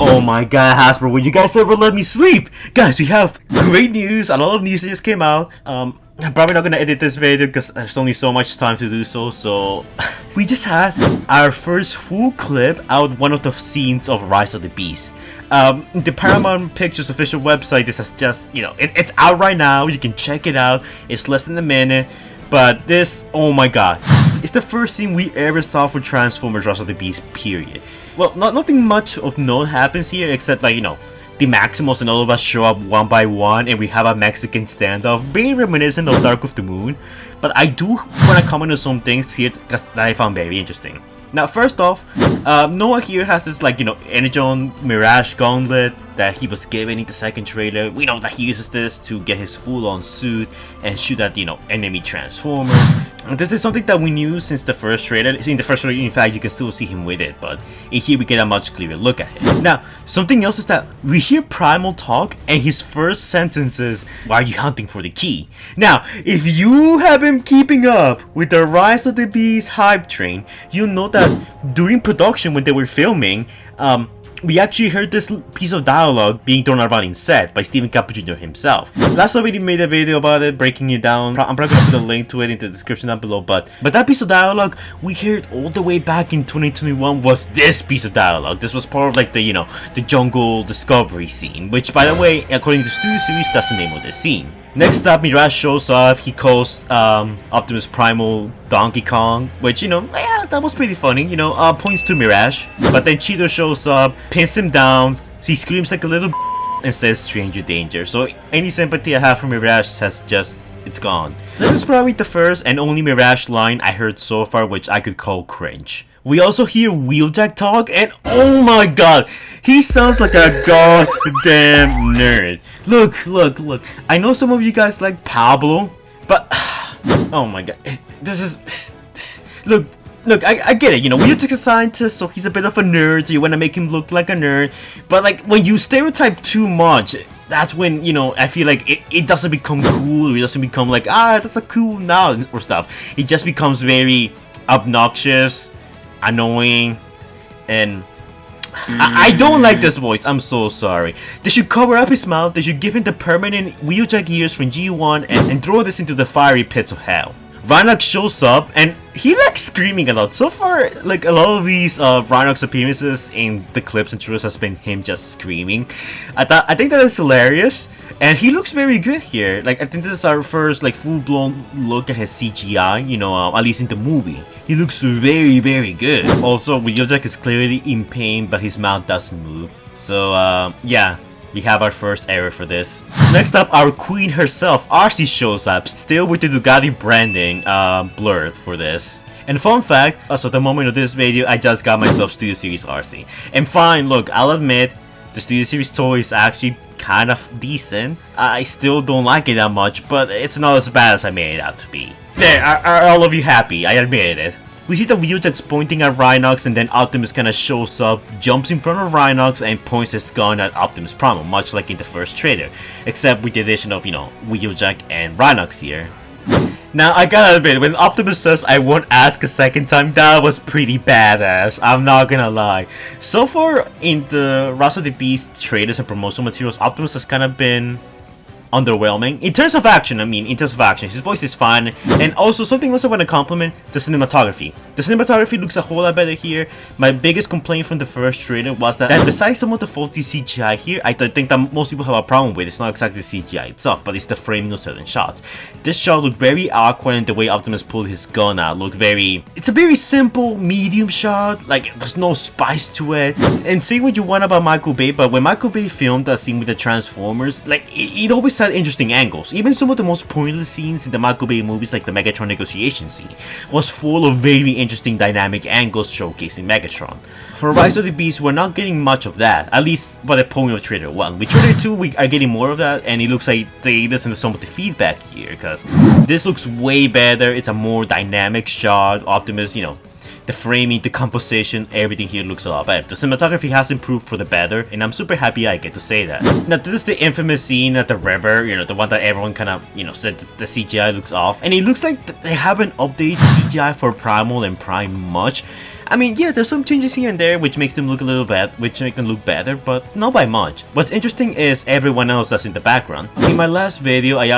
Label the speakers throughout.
Speaker 1: Oh my god, Hasbro, will you guys ever let me sleep? Guys, we have great news. A lot of news just came out. I'm probably not gonna edit this video because there's only so much time to do so. So we just had our first full clip out one of the scenes of Rise of the Beast. The Paramount Pictures official website, this has just, you know, it's out right now. You can check it out. It's less than a minute. But this, oh my god, it's the first scene we ever saw for Transformers Rise of the Beast, period. Well, nothing much of note happens here except, like, you know, the Maximals and Autobots show up one by one and we have a Mexican standoff, very reminiscent of Dark of the Moon. But I do want to comment on some things here that I found very interesting. Now, first off, Noah here has this, like, you know, Energon Mirage Gauntlet that he was given in the second trailer. We know that he uses this to get his full-on suit and shoot at, you know, enemy Transformers. And this is something that we knew since the first trailer. In the first trailer, in fact, you can still see him with it, but in here we get a much clearer look at him. Now, something else is that we hear Primal talk, and his first sentence is, "Why are you hunting for the key?" Now, if you have been keeping up with the Rise of the Beast hype train, you know that during production when they were filming, we actually heard this piece of dialogue being thrown around in set by Steven Capuchino himself. Last time we made a video about it, breaking it down. I'm probably gonna put a link to it in the description down below, but that piece of dialogue we heard all the way back in 2021 was this piece of dialogue. This was part of, like, the, you know, the Jungle Discovery Scene, which, by the way, according to Studio Series, that's the name of the scene. Next up, Mirage shows up. He calls Optimus Primal Donkey Kong, which, you know, yeah, that was pretty funny, you know, points to Mirage. But then Cheeto shows up, pins him down, he screams like a little and says stranger danger. So any sympathy I have for Mirage has just, it's gone. This is probably the first and only Mirage line I heard so far which I could call cringe. We also hear Wheeljack talk, and oh my god, he sounds like a goddamn nerd. Look, I know some of you guys like Pablo, but oh my god, this is, look, I get it, you know, Wheeljack's a scientist, so he's a bit of a nerd, so you want to make him look like a nerd, but, like, when you stereotype too much, that's when, you know, I feel like it doesn't become cool, it doesn't become like, that's a cool now or stuff. It just becomes very obnoxious, annoying, and I don't like this voice. I'm so sorry. They should cover up his mouth. They should give him the permanent Wheeljack ears from G1 and throw this into the fiery pits of hell. Rhinox shows up and he likes screaming a lot. So far, like, a lot of these Rhinox appearances in the clips and trailers has been him just screaming. I think that is hilarious, and he looks very good here. Like, I think this is our first, like, full-blown look at his CGI, you know, at least in the movie. He looks very, very good. Also, Wheeljack is clearly in pain, but his mouth doesn't move. So, yeah. We have our first error for this. Next up, our queen herself, RC, shows up, still with the Ducati branding blurred for this. And fun fact, so at the moment of this video, I just got myself Studio Series RC. And fine, look, I'll admit, the Studio Series toy is actually kind of decent. I still don't like it that much, but it's not as bad as I made it out to be. There, are all of you happy? I admitted it. We see the Wheeljack's pointing at Rhinox, and then Optimus kinda shows up, jumps in front of Rhinox, and points his gun at Optimus Prime, much like in the first trailer, except with the addition of, you know, Wheeljack and Rhinox here. Now, I gotta admit, when Optimus says I won't ask a second time, that was pretty badass, I'm not gonna lie. So far, in the Rise of the Beast trailers and promotional materials, Optimus has kind of been underwhelming. In terms of action, his voice is fine, and also something else I want to compliment, the cinematography. The cinematography looks a whole lot better here. My biggest complaint from the first trailer was that besides some of the faulty CGI here, I think that most people have a problem with. It's not exactly the CGI itself, but it's the framing of certain shots. This shot looked very awkward, and the way Optimus pulled his gun out looked very... It's a very simple, medium shot, like, there's no spice to it. And say what you want about Michael Bay, but when Michael Bay filmed that scene with the Transformers, like, it always had interesting angles. Even some of the most pointless scenes in the Michael Bay movies, like the Megatron negotiation scene, was full of very interesting dynamic angles showcasing Megatron. For Rise of the Beast, we're not getting much of that, at least by the point of trailer 1. With trailer 2, we are getting more of that, and it looks like they listen to some of the feedback here, because this looks way better. It's a more dynamic shot. Optimus, you know, the framing, the composition, everything here looks a lot better. The cinematography has improved for the better, and I'm super happy I get to say that. Now, this is the infamous scene at the river, you know, the one that everyone kind of, you know, said that the CGI looks off, and it looks like they haven't updated CGI for Primal and Prime much. I mean, yeah, there's some changes here and there which makes them look a little bad, which make them look better, but not by much. What's interesting is everyone else that's in the background. In my last video, I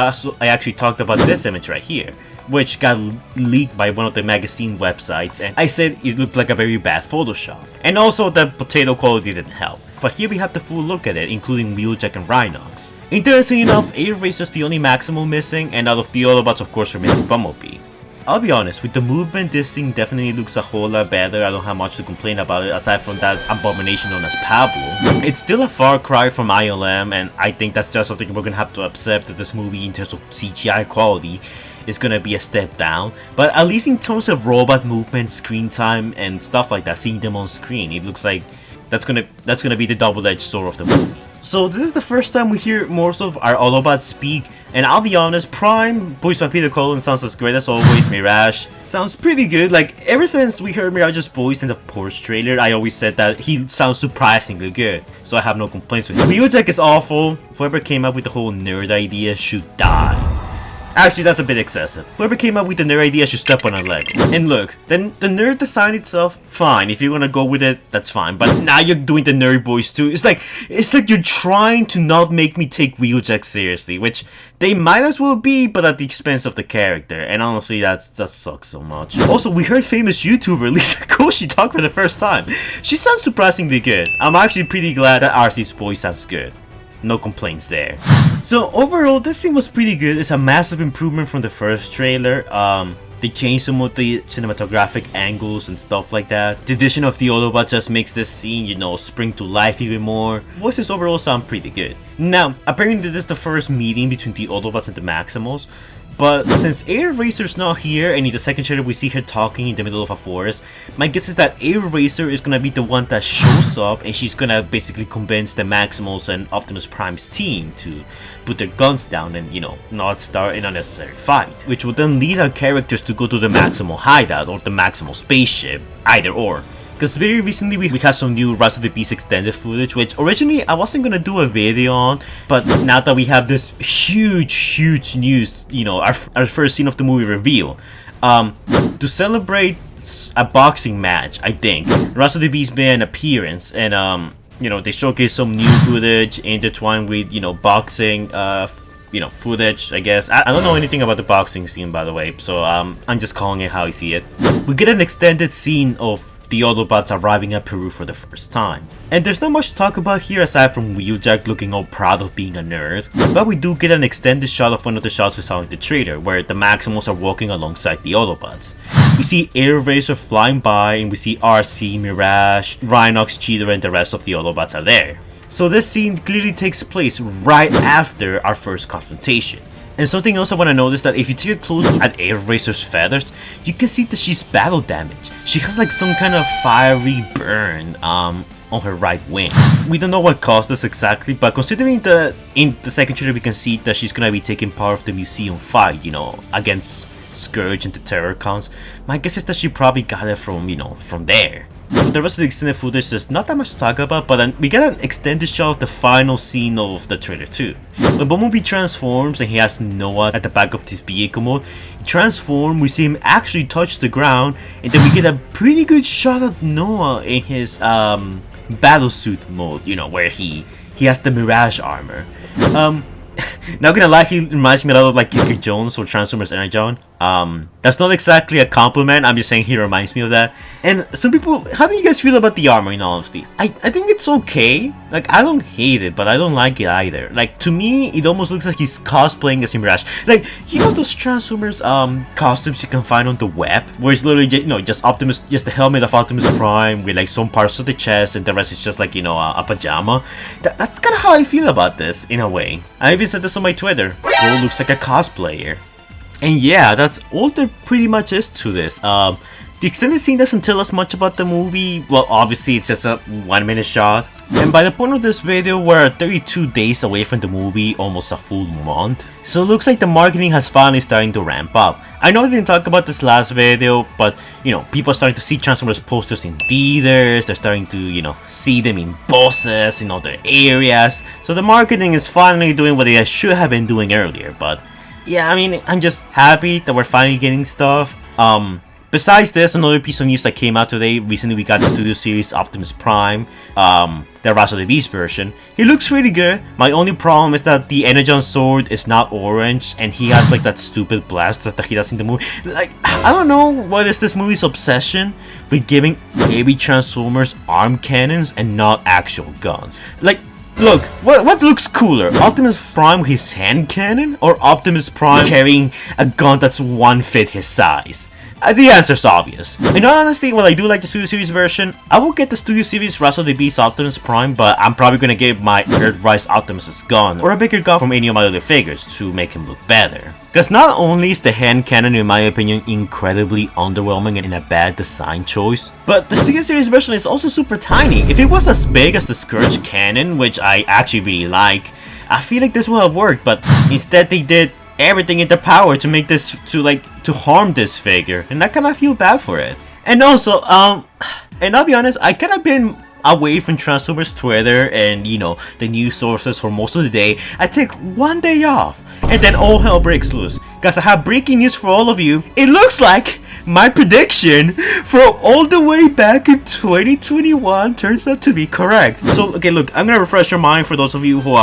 Speaker 1: actually talked about this image right here, which got leaked by one of the magazine websites, and I said it looked like a very bad Photoshop. And also the potato quality didn't help. But here we have the full look at it, including Wheeljack and Rhinox. Interesting enough, Air Racer's the only Maximal missing, and out of the Autobots, of course, we're missing Bumblebee. I'll be honest, with the movement, this thing definitely looks a whole lot better. I don't have much to complain about it, aside from that abomination known as Pablo. It's still a far cry from ILM, and I think that's just something we're gonna have to accept, that this movie, in terms of CGI quality, is gonna be a step down. But at least in terms of robot movement, screen time, and stuff like that, seeing them on screen, it looks like that's gonna be the double-edged sword of the movie. So this is the first time we hear most of our Autobots speak, and I'll be honest, Prime, voiced by Peter Cullen, sounds as great as always. Mirage sounds pretty good. Like, ever since we heard Mirage's voice in the Porsche trailer, I always said that he sounds surprisingly good, so I have no complaints with him. Wheeljack is awful. Whoever came up with the whole nerd idea should die. Actually, that's a bit excessive. Whoever came up with the nerd idea should step on a leg. And look, then the nerd design itself, fine. If you're gonna go with it, that's fine. But now you're doing the nerd voice too. It's like you're trying to not make me take Wheeljack seriously, which they might as well be, but at the expense of the character. And honestly, that sucks so much. Also, we heard famous YouTuber Lisa Koshy talk for the first time. She sounds surprisingly good. I'm actually pretty glad that RC's voice sounds good. No complaints there. So overall, this scene was pretty good. It's a massive improvement from the first trailer. They changed some of the cinematographic angles and stuff like that. The addition of the Autobots just makes this scene, you know, spring to life even more. Voices overall sound pretty good. Now, apparently this is the first meeting between the Autobots and the Maximals. But since Air Racer's not here, and in the second trailer we see her talking in the middle of a forest, my guess is that Air Racer is gonna be the one that shows up, and she's gonna basically convince the Maximals and Optimus Prime's team to put their guns down and, you know, not start an unnecessary fight. Which would then lead our characters to go to the Maximal hideout or the Maximal spaceship, either or. Because very recently we had some new ROTB extended footage, which originally I wasn't gonna do a video on, but now that we have this huge news, you know, our first scene of the movie reveal, to celebrate a boxing match, I think ROTB's made an appearance, and you know, they showcase some new footage intertwined with, you know, boxing, you know, footage, I guess. I don't know anything about the boxing scene, by the way, so I'm just calling it how I see it. We get an extended scene of the Autobots arriving at Peru for the first time. And there's not much to talk about here aside from Wheeljack looking all proud of being a nerd, but we do get an extended shot of one of the shots we saw in the trailer, where the Maximals are walking alongside the Autobots. We see Air Racer flying by, and we see RC, Mirage, Rhinox, Cheetah, and the rest of the Autobots are there. So this scene clearly takes place right after our first confrontation. And something else I want to notice, that if you take a close look at Air Racer's feathers, you can see that she's battle damaged. She has like some kind of fiery burn on her right wing. We don't know what caused this exactly, but considering that in the second trailer we can see that she's gonna be taking part of the museum fight, you know, against Scourge and the Terrorcons, my guess is that she probably got it from, you know, from there. For the rest of the extended footage, there's not that much to talk about, but then we get an extended shot of the final scene of the trailer too. When Bumblebee transforms and he has Noah at the back of his vehicle mode, he transforms, we see him actually touch the ground, and then we get a pretty good shot of Noah in his battlesuit mode, you know, where he has the Mirage armor. Not gonna lie, he reminds me a lot of like Kicker Jones or Transformers Energon. That's not exactly a compliment, I'm just saying he reminds me of that. And some people, how do you guys feel about the armor in all honesty? I think it's okay. Like, I don't hate it, but I don't like it either. Like, to me, it almost looks like he's cosplaying as a Mirage. Like, you know those Transformers costumes you can find on the web? Where it's literally, you know, just the helmet of Optimus Prime with like some parts of the chest and the rest is just like, you know, a pajama. That's kind of how I feel about this, in a way. I even said this on my Twitter. Bro looks like a cosplayer. And yeah, that's all there pretty much is to this. The extended scene doesn't tell us much about the movie. Well, obviously it's just a 1 minute shot. And by the point of this video, we're 32 days away from the movie, almost a full month. So it looks like the marketing has finally starting to ramp up. I know I didn't talk about this last video, but you know, people are starting to see Transformers posters in theaters. They're starting to, you know, see them in buses, in other areas. So the marketing is finally doing what they should have been doing earlier. But yeah, I mean, I'm just happy that we're finally getting stuff. Besides this, another piece of news that came out today, recently we got the Studio Series Optimus Prime, the ROTB version. He looks really good. My only problem is that the Energon sword is not orange, and he has like that stupid blast that he does in the movie. Like, I don't know what is this movie's obsession with giving every Transformers arm cannons and not actual guns. Like, look, what looks cooler? Optimus Prime with his hand cannon, or Optimus Prime carrying a gun that's 1/5 his size? The answer's obvious. In all honesty, while I do like the Studio Series version, I will get the Studio Series ROTB's Optimus Prime, but I'm probably gonna give my Earthrise Optimus' gun, or a bigger gun from any of my other figures, to make him look better. Because not only is the hand cannon, in my opinion, incredibly underwhelming and a bad design choice, but the Studio Series version is also super tiny. If it was as big as the Scourge cannon, which I actually really like, I feel like this would have worked, but instead they did everything in their power to make this, to harm this figure, and I kind of feel bad for it. And also, and I'll be honest, I kind of been away from Transformers Twitter and, you know, the news sources for most of the day. I take one day off, and then all hell breaks loose, because I have breaking news for all of you. It looks like my prediction from all the way back in 2021 turns out to be correct. So, okay, look, I'm gonna refresh your mind for those of you who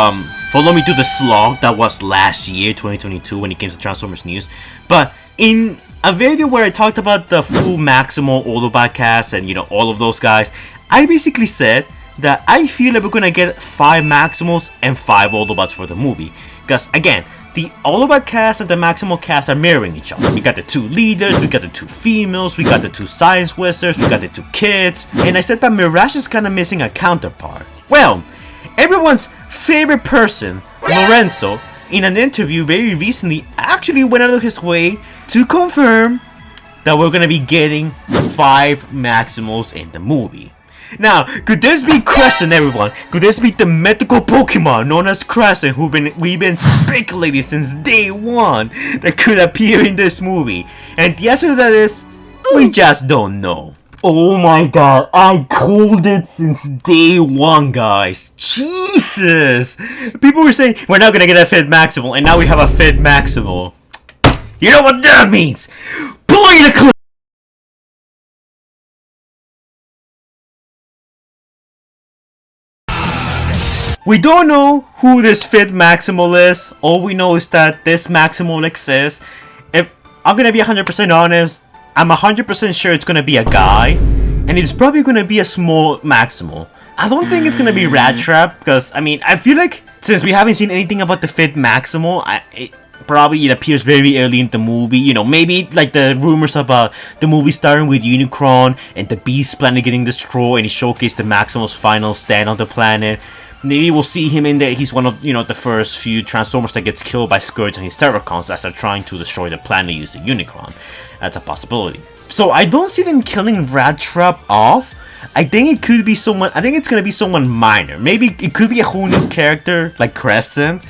Speaker 1: follow me through the slog that was last year, 2022, when it came to Transformers news. But in a video where I talked about the full Maximal Autobot cast and, you know, all of those guys, I basically said that I feel like we're gonna get 5 Maximals and 5 Autobots for the movie. Because, again, the Autobot cast and the Maximal cast are mirroring each other. We got the 2 leaders, we got the 2 females, we got the 2 science wizards, we got the 2 kids, and I said that Mirage is kind of missing a counterpart. Well, everyone's favorite person, Lorenzo, in an interview very recently, actually went out of his way to confirm that we're gonna be getting 5 Maximals in the movie. Now, could this be Crescent, everyone? Could this be the mythical Pokemon known as Crescent, we've been speculating since day one that could appear in this movie? And the answer to that is, we just don't know. Oh my god, I called it since day one, guys. Jesus! People were saying, we're not gonna get a 5th Maximal, and now we have a 5th Maximal. You know what that means? Play the clip! We don't know who this 5th Maximal is. All we know is that this Maximal exists. If I'm gonna be 100% honest, I'm 100% sure it's gonna be a guy, and it's probably gonna be a small Maximal. I don't think it's gonna be Rat Trap, because I mean, I feel like since we haven't seen anything about the 5th Maximal, it appears very early in the movie. You know, maybe like the rumors about the movie starting with Unicron and the Beast planet getting destroyed, and he showcased the Maximal's final stand on the planet. Maybe we'll see him in there. He's one of, you know, the first few Transformers that gets killed by Scourge and his Terracons as they're trying to destroy the planet using Unicron. That's a possibility. So I don't see them killing Rat Trap off. I think it could be someone. I think it's gonna be someone minor. Maybe it could be a whole new character like Crescent,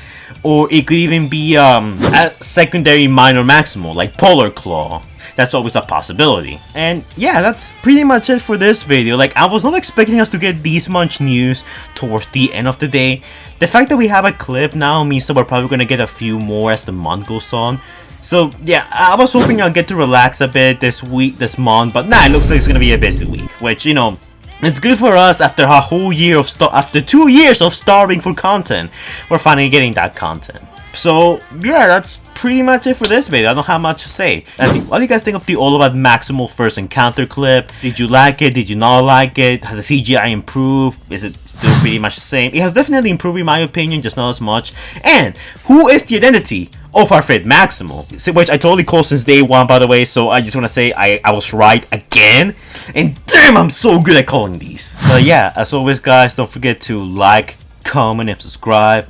Speaker 1: or it could even be a secondary minor Maximal like Polar Claw. That's always a possibility. And yeah, that's pretty much it for this video. Like, I was not expecting us to get this much news towards the end of the day. The fact that we have a clip now means that we're probably gonna get a few more as the month goes on. So yeah, I was hoping I'll get to relax a bit this month, but nah, it looks like it's gonna be a busy week, which, you know, it's good for us after a whole year of after 2 years of starving for content. We're finally getting that content. So yeah, that's pretty much it for this video. I don't have much to say. What do you guys think of the Autobot Maximal first encounter clip? Did you like it? Did you not like it? Has the CGI improved? Is it still pretty much the same? It has definitely improved in my opinion, just not as much. And who is the identity of our 5th Maximal? Which I totally called since day one, by the way, so I just want to say I was right again. And damn, I'm so good at calling these. But yeah, as always guys, don't forget to like, comment, and subscribe.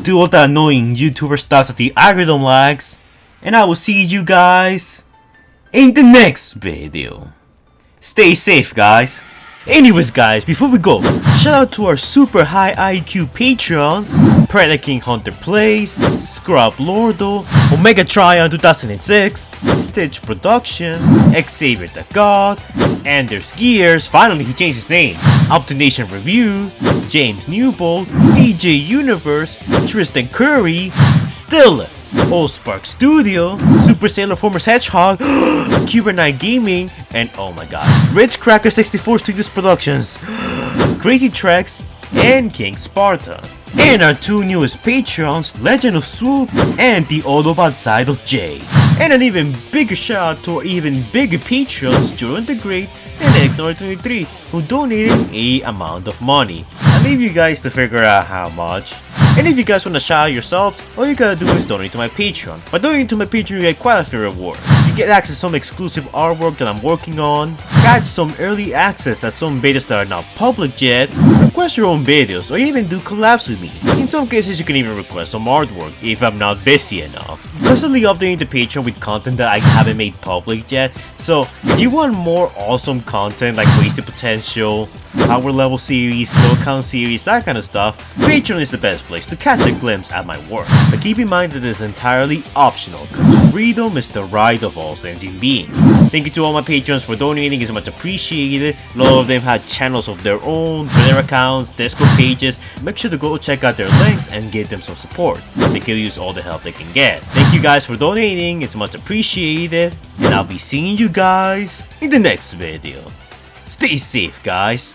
Speaker 1: Do all the annoying YouTuber stuff that the algorithm likes. And I will see you guys in the next video. Stay safe, guys. Anyways, guys, before we go, shout out to our super high IQ Patreons: Predator King Hunter Plays, Scrub Lordo, Omega Tryon 2006, Stitch Productions, Xavier the God, Anders Gears, finally he changed his name, Optination Review, James Newbold, DJ Universe, Tristan Curry, Still Allspark Studio, Super Sailor Formers Hedgehog, Cuber Knight Gaming, and oh my god, Rich Cracker 64 Studios Productions, Crazy Treks, and King Sparta. And our two newest Patreons, Legend of Swoop and the Autobot side of J. And an even bigger shout out to our even bigger Patreons, Jordan the Great and X23, who donated a amount of money. I'll leave you guys to figure out how much. And if you guys want to shout out yourself, all you gotta do is donate to my Patreon. By donating to my Patreon, you get quite a few rewards. You get access to some exclusive artwork that I'm working on, catch some early access at some betas that are not public yet, request your own videos, or even do collabs with me. In some cases, you can even request some artwork if I'm not busy enough. Constantly updating the Patreon with content that I haven't made public yet, so if you want more awesome content like Wasted Potential, Power Level series, Kill Count series, that kind of stuff, Patreon is the best place to catch a glimpse at my work. But keep in mind that it is entirely optional, because freedom is the right of all sentient beings. Thank you to all my patrons for donating, it's much appreciated. A lot of them had channels of their own, Twitter accounts, Discord pages. Make sure to go check out their links and give them some support. They can use all the help they can get. Thank you guys for donating, it's much appreciated. And I'll be seeing you guys in the next video. Stay safe, guys.